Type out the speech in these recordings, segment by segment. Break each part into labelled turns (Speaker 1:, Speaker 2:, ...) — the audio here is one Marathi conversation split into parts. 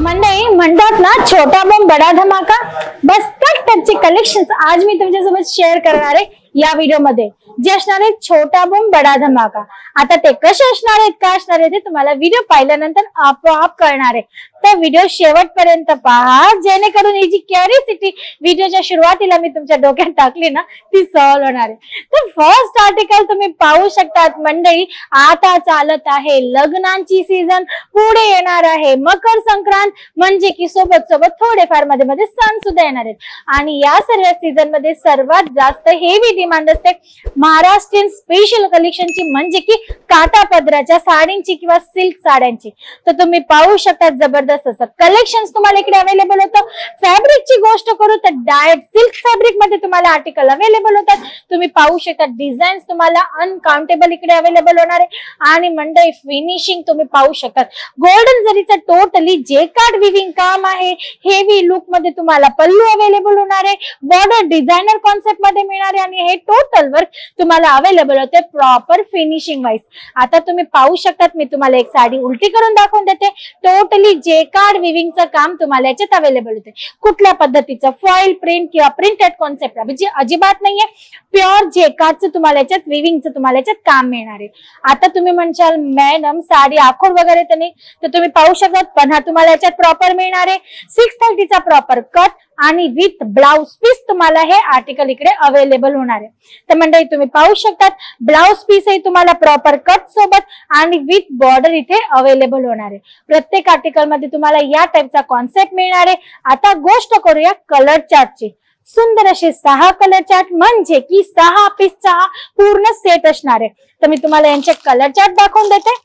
Speaker 1: मंडळी म्हणतात ना, छोटा बम बडा धमाका. बस त्याच टाइपचे कलेक्शन्स आज मी तुमच्यासोबत शेअर करणार आहे या व्हिडिओ मध्ये, जे असणार आहे छोटा बम बडा धमाका. आता ते कसे असणार आहेत, का असणार आहे, ते तुम्हाला व्हिडिओ पाहिल्यानंतर आपोआप कळणार आहे. तर व्हिडिओ शेवटपर्यंत पहा, जेणेकरून ही जी क्युरिओसिटी व्हिडिओच्या सुरुवातीला मी तुमच्या डोक्यात टाकली ना, ती सॉल्व्ह होणार आहे. तर फर्स्ट आर्टिकल तुम्ही पाहू शकतात मंडळी. आता चालत आहे लग्नांची सीझन, पुढे येणार आहे मकर संक्रांत, म्हणजे की सोबत सोबत थोडेफार मध्ये मध्ये सण सुद्धा येणार आहेत. आणि या सर्व सीझन मध्ये सर्वात जास्त हेवी डिमांड असते महाराष्ट्रीयन स्पेशल कलेक्शनची, म्हणजे की काटा पदराच्या साडींची किंवा सिल्क साड्यांची. तर तुम्ही पाहू शकता जबरदस्त असं कलेक्शन तुम्हाला इकडे अवेलेबल होतं. फॅब्रिकची गोष्ट करू तर डायरेक्ट सिल्क फॅब्रिक मध्ये तुम्हाला आर्टिकल अवेलेबल होतात. तुम्ही पाहू शकता डिझाईन्स तुम्हाला अनकाउंटेबल इकडे अवेलेबल होणार आहे. आणि मंडळी फिनिशिंग तुम्ही पाहू शकता, गोल्डन जरीचं टोटली जेकार्ड विविंग काम आहे. हेवी लुक मध्ये तुम्हाला पल्लू अवेलेबल होणार आहे, बॉर्डर डिझायनर कॉन्सेप्ट मध्ये मिळणार आहे. आणि हे टोटल वर्क तुम्हाला अवेलेबल होते प्रॉपर फिनिशिंग वाईज. आता तुम्ही पाहू शकतात, मी तुम्हाला एक साडी उलटी करून दाखवून देते. टोटली जेकार्ड विविंगचं काम तुम्हाला याच्यात अवेलेबल होते. कुठल्या पद्धतीचं फॉइल प्रिंट किंवा प्रिंटेड कॉन्सेप्ट म्हणजे अजिबात नाहीये, प्युअर जेकार्डचं तुम्हाला याच्यात विविंगचं तुम्हाला याच्यात काम मिळणार आहे. आता तुम्ही म्हणशाल मॅडम साडी आखोड वगैरे तर नाही, तर तुम्ही पाहू शकता पन्हा तुम्हाला याच्यात प्रॉपर मिळणार आहे. 630चा प्रॉपर कट आणि विथ ब्लाउज पीस तुम्हाला हे आर्टिकल इकडे अवेलेबल होणार आहे. तर मंडळी तुम्ही पाहू शकतात ब्लाउज पीस ही तुम्हाला प्रॉपर कट सोबत आणि विथ बॉर्डर इथे अवेलेबल होणार आहे. प्रत्येक आर्टिकल मध्ये तुम्हाला या टाइपचा कॉन्सेप्ट मिळणार आहे. आता गोष्ट करूया कलर चार्टची. सुंदर असे 6 कलर चार्ट, म्हणजे की 6 पीसचा पूर्ण सेट असणार आहे. तर मी तुम्हाला यांचे कलर चार्ट दाखवून देते.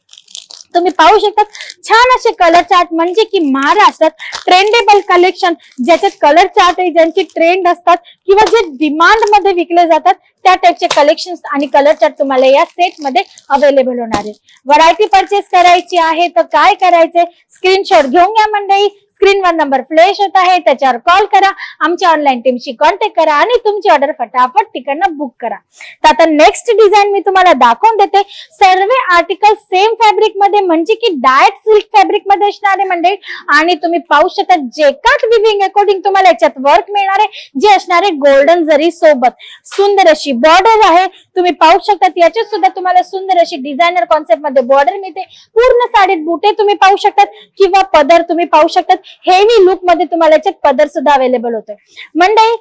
Speaker 1: तुम्ही पाहू शकता छान असे कलर चार्ट, म्हणजे की महाराष्ट्रात ट्रेंडेबल कलेक्शन, ज्याच्यात कलर चार्ट आहे, ज्यांची ट्रेंड असतात किंवा जे डिमांड मध्ये विकले जातात त्या टाइपचे कलेक्शन्स आणि कलर चार्ट तुम्हाला या सेट मध्ये अवेलेबल होणार आहे. व्हरायटी परचेस करायची आहे तर काय करायचंय, स्क्रीनशॉट घेऊन घ्या मंडळी. स्क्रीनवर नंबर फ्लॅश होत आहे, त्याच्यावर कॉल करा, आमच्या ऑनलाईन टीमशी कॉन्टॅक्ट करा आणि तुमची ऑर्डर फटाफट तिकडनं बुक करा. तर आता नेक्स्ट डिझाईन मी तुम्हाला दाखवून देते. सर्व आर्टिकल सेम फॅब्रिक मध्ये, म्हणजे की डायरेक्ट सिल्क फॅब्रिक मध्ये असणार आहे मंडळी. आणि तुम्ही पाहू शकता जेकार्ड विविंग अकॉर्डिंग तुम्हाला याच्यात वर्क मिळणार आहे, जे असणार आहे गोल्डन जरी सोबत. सुंदर अशी बॉर्डर आहे, तुम्ही पाहू शकता याच्यात सुद्धा तुम्हाला सुंदर अशी डिझायनर कॉन्सेप्ट मध्ये बॉर्डर मिळते. पूर्ण साडीत बुटे तुम्ही पाहू शकतात किंवा पदर तुम्ही पाहू शकतात. हेवी लुक मध्ये तुम्हाला याच्यात पदर सुद्धा अवेलेबल होतोय. मंडळी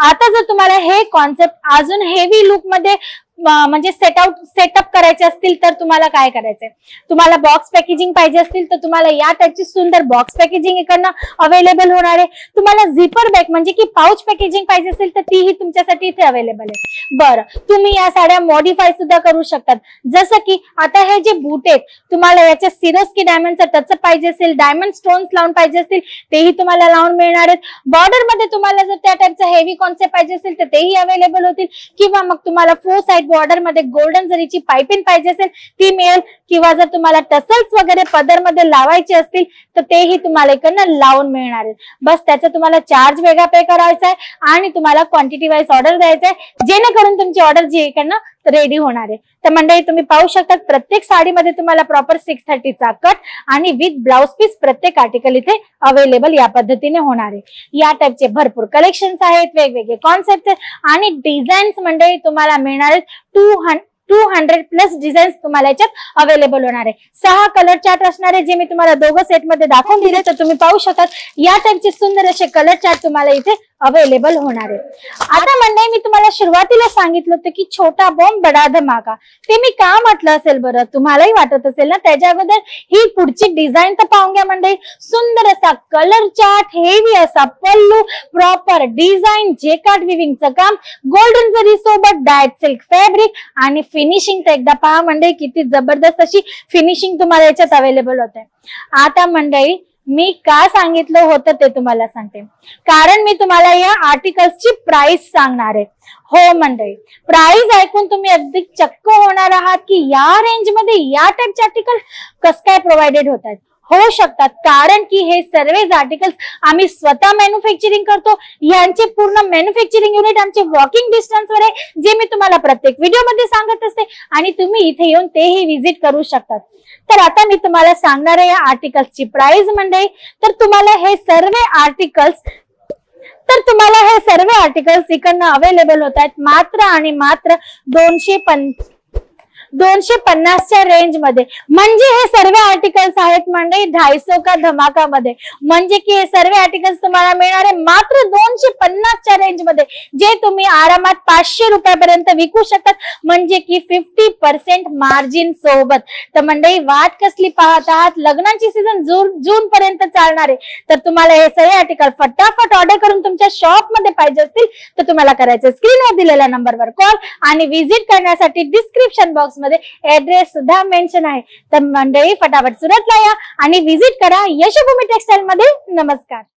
Speaker 1: आता जर तुम्हाला हे कॉन्सेप्ट अजून हेवी लुक मध्ये म्हणजे सेटअप करायचे असतील तर तुम्हाला काय करायचंय, तुम्हाला बॉक्स पॅकेजिंग पाहिजे असतील तर तुम्हाला या टाइपची सुंदर बॉक्स पॅकेजिंग इकडनं अवेलेबल होणार आहे. तुम्हाला झिपर बॅग म्हणजे की पाउच पॅकेजिंग पाहिजे असेल तर तीही तुमच्यासाठी इथे अवेलेबल आहे. बरं, तुम्ही या साड्या मॉडिफाय सुद्धा करू शकतात. जसं की आता हे जे बूट आहेत, तुम्हाला याच्या सिरोस्की डायमंडचा टच पाहिजे असेल, डायमंड स्टोन्स लावून पाहिजे असतील तेही तुम्हाला लावून मिळणार आहेत. बॉर्डर मध्ये तुम्हाला जर त्या टाइपचा हेवी कॉन्सेप्ट पाहिजे असेल तर तेही अवेलेबल होतील. किंवा मग तुम्हाला 4 साइड बॉर्डर मध्ये गोल्डन जरीची पाइपिंग पाहिजे असेल ती मिळेल. किंवा जर तुम्हाला टसल्स वगैरे पदर मध्ये लावायचे असतील तर तेही तुम्हाला इकडनं लावून मिळणार आहेत. बस त्याचा तुम्हाला चार्ज वेगळा पे करायचा आहे आणि तुम्हाला क्वांटिटी वाईज ऑर्डर द्यायचा आहे, जेणेकरून तुमची ऑर्डर जी इकडनं रेडी होणार आहे. तर मंडळी तुम्ही पाहू शकता प्रत्येक साडीमध्ये तुम्हाला प्रॉपर 630चा कट आणि विथ ब्लाउज पीस प्रत्येक आर्टिकल इथे अवेलेबल या पद्धतीने होणार आहे. या टाइपचे भरपूर कलेक्शन्स आहेत, वेगवेगळे कॉन्सेप्ट आणि डिझाईन्स मंडळी तुम्हाला मिळणार आहेत. 200 प्लस डिझाईन्स तुम्हाला याच्यात अवेलेबल होणार आहे. 6 कलर चार्ट असणार आहे, जे मी तुम्हाला दोघं सेट मध्ये दाखवून दिले. तर तुम्ही पाहू शकता या टाइपचे सुंदर असे कलर चार्ट तुम्हाला इथे अवेलेबल होणार आहे. आता मंडळी मी तुम्हाला सुरुवातीला सांगितलं होतं की छोटा बॉम्ब बडा धमाका, ते मी का म्हटलं असेल बरं, तुम्हालाही वाटत असेल ना. त्याच्या अगोदर ही पुढची डिझाईन तर पाहून घ्या मंडळी. सुंदर असा कलर चार्ट, हेवी असा पल्लू, प्रॉपर डिझाईन, जेकार्ड विविंगचं काम, गोल्डन जरी सोबत डायरेक्ट सिल्क फॅब्रिक आणि फिनिशिंग तर एकदा पहा मंडळी, किती जबरदस्त अशी फिनिशिंग तुम्हाला याच्यात अवेलेबल होते. आता मंडळी मी का सांगितलं होतं ते तुम्हाला सांगते, कारण मी तुम्हाला या आर्टिकल्सची प्राइस सांगणार आहे. हो मंडळी, प्राइस ऐकून तुम्ही अगदी चक्क होणार आहात की या रेंज मध्ये या टाइपचे आर्टिकल कस काय प्रोव्हाइडेड होत आहेत. होऊ शकतात, कारण की हे सर्व आर्टिकल्स आम्ही स्वतः मॅन्युफॅक्चरिंग करतो. यांचे पूर्ण मॅन्युफॅक्चरिंग युनिट आमचे वॉकिंग डिस्टन्सवर आहे, जे मी तुम्हाला प्रत्येक व्हिडिओमध्ये सांगत असते आणि तुम्ही इथे येऊन तेही व्हिजिट करू शकतात. तर आता मी तुम्हाला सांगणार आहे या आर्टिकल्सची प्राइस मंडळी. तर तुम्हाला हे सर्व आर्टिकल्स इकडनं अवेलेबल होत आहेत मात्र आणि मात्र 250च्या रेंज मध्ये. म्हणजे हे सर्व आर्टिकल्स आहेत मंडळी 250 का धमाका मध्ये. म्हणजे की हे सर्व आर्टिकल्स तुम्हाला मिळणार आहे मात्र 250च्या रेंज मध्ये, जे तुम्ही आरामात 500 रुपयापर्यंत विकू शकतात. म्हणजे की 50% मार्जिन सोबत. तर मंडळी वाट कसली पाहत आहात? लग्नाची सीझन जून पर्यंत चालणार आहे. तर तुम्हाला हे सर्व आर्टिकल फटाफट ऑर्डर करून तुमच्या शॉप मध्ये पाहिजे असतील तर तुम्हाला करायचं स्क्रीनवर दिलेल्या नंबरवर कॉल आणि व्हिजिट करण्यासाठी डिस्क्रिप्शन बॉक्स मध्ये ऍड्रेस सुद्धा मेन्शन आहे. तर मंडळी फटाफट सुरतला या आणि व्हिजिट करा यशोभूमी टेक्सटाईल मध्ये. नमस्कार.